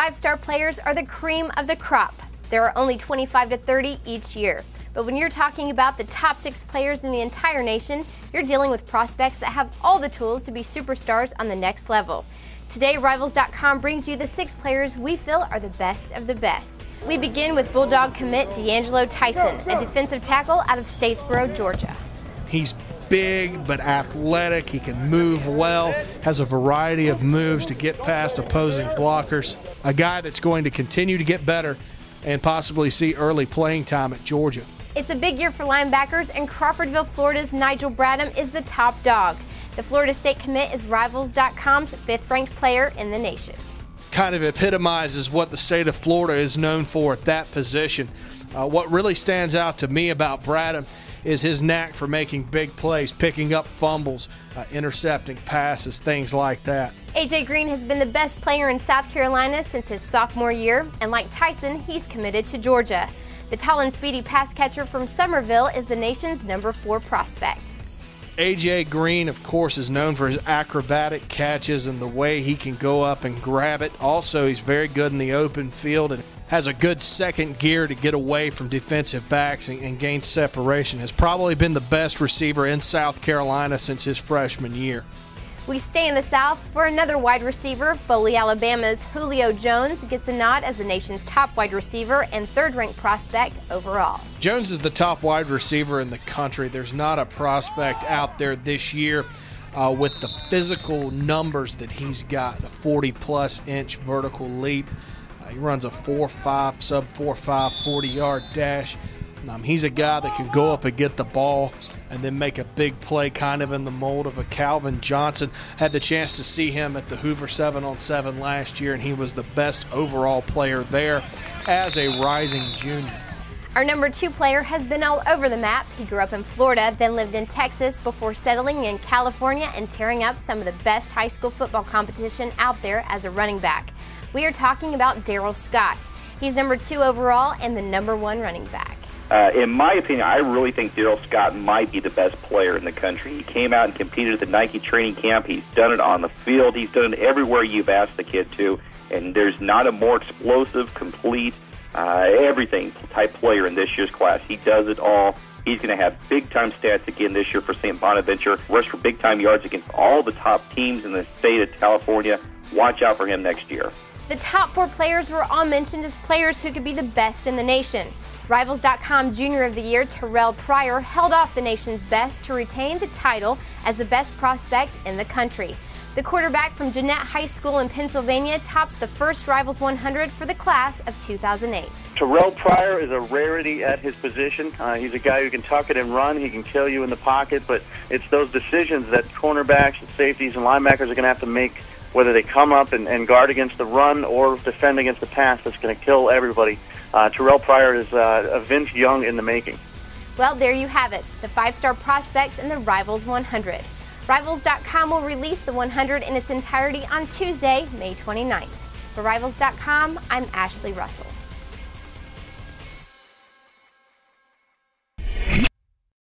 five-star players are the cream of the crop. There are only 25 to 30 each year. But when you're talking about the top 6 players in the entire nation, you're dealing with prospects that have all the tools to be superstars on the next level. Today, Rivals.com brings you the 6 players we feel are the best of the best. We begin with Bulldog commit D'Angelo Tyson, a defensive tackle out of Statesboro, Georgia. He's big but athletic, he can move well, has a variety of moves to get past opposing blockers. A guy that's going to continue to get better and possibly see early playing time at Georgia. It's a big year for linebackers, and Crawfordville, Florida's Nigel Bradham is the top dog. The Florida State commit is Rivals.com's 5th-ranked player in the nation. Kind of epitomizes what the state of Florida is known for at that position. What really stands out to me about Bradham is his knack for making big plays, picking up fumbles, intercepting passes, things like that. A.J. Green has been the best player in South Carolina since his sophomore year, and like Tyson, he's committed to Georgia. The tall and speedy pass catcher from Summerville is the nation's number 4 prospect. A.J. Green, of course, is known for his acrobatic catches and the way he can go up and grab it. Also, he's very good in the open field and has a good second gear to get away from defensive backs and gain separation. Has probably been the best receiver in South Carolina since his freshman year. We stay in the South for another wide receiver. Foley, Alabama's Julio Jones gets a nod as the nation's top wide receiver and 3rd-ranked prospect overall. Jones is the top wide receiver in the country. There's not a prospect out there this year with the physical numbers that he's got, a 40-plus inch vertical leap. He runs a 4.5, sub 4.5 40-yard dash. He's a guy that can go up and get the ball and then make a big play, kind of in the mold of a Calvin Johnson. Had the chance to see him at the Hoover 7-on-7 last year, and he was the best overall player there as a rising junior. Our number 2 player has been all over the map. He grew up in Florida, then lived in Texas before settling in California and tearing up some of the best high school football competition out there as a running back. We are talking about Darryl Scott. He's number 2 overall and the number 1 running back. In my opinion, I really think Darryl Scott might be the best player in the country. He came out and competed at the Nike training camp. He's done it on the field. He's done it everywhere you've asked the kid to. And there's not a more explosive, complete, everything type player in this year's class. He does it all. He's going to have big-time stats again this year for St. Bonaventure. Rush for big-time yards against all the top teams in the state of California. Watch out for him next year. The top 4 players were all mentioned as players who could be the best in the nation. Rivals.com Junior of the Year Terrell Pryor held off the nation's best to retain the title as the best prospect in the country. The quarterback from Jeannette High School in Pennsylvania tops the first Rivals 100 for the class of 2008. Terrell Pryor is a rarity at his position. He's a guy who can tuck it and run. He can kill you in the pocket, but it's those decisions that cornerbacks and safeties and linebackers are going to have to make, whether they come up and guard against the run or defend against the pass. That's going to kill everybody. Terrell Pryor is a Vince Young in the making. Well, there you have it, the 5-star prospects in the Rivals 100. Rivals.com will release the 100 in its entirety on Tuesday, May 29th. For Rivals.com, I'm Ashley Russell.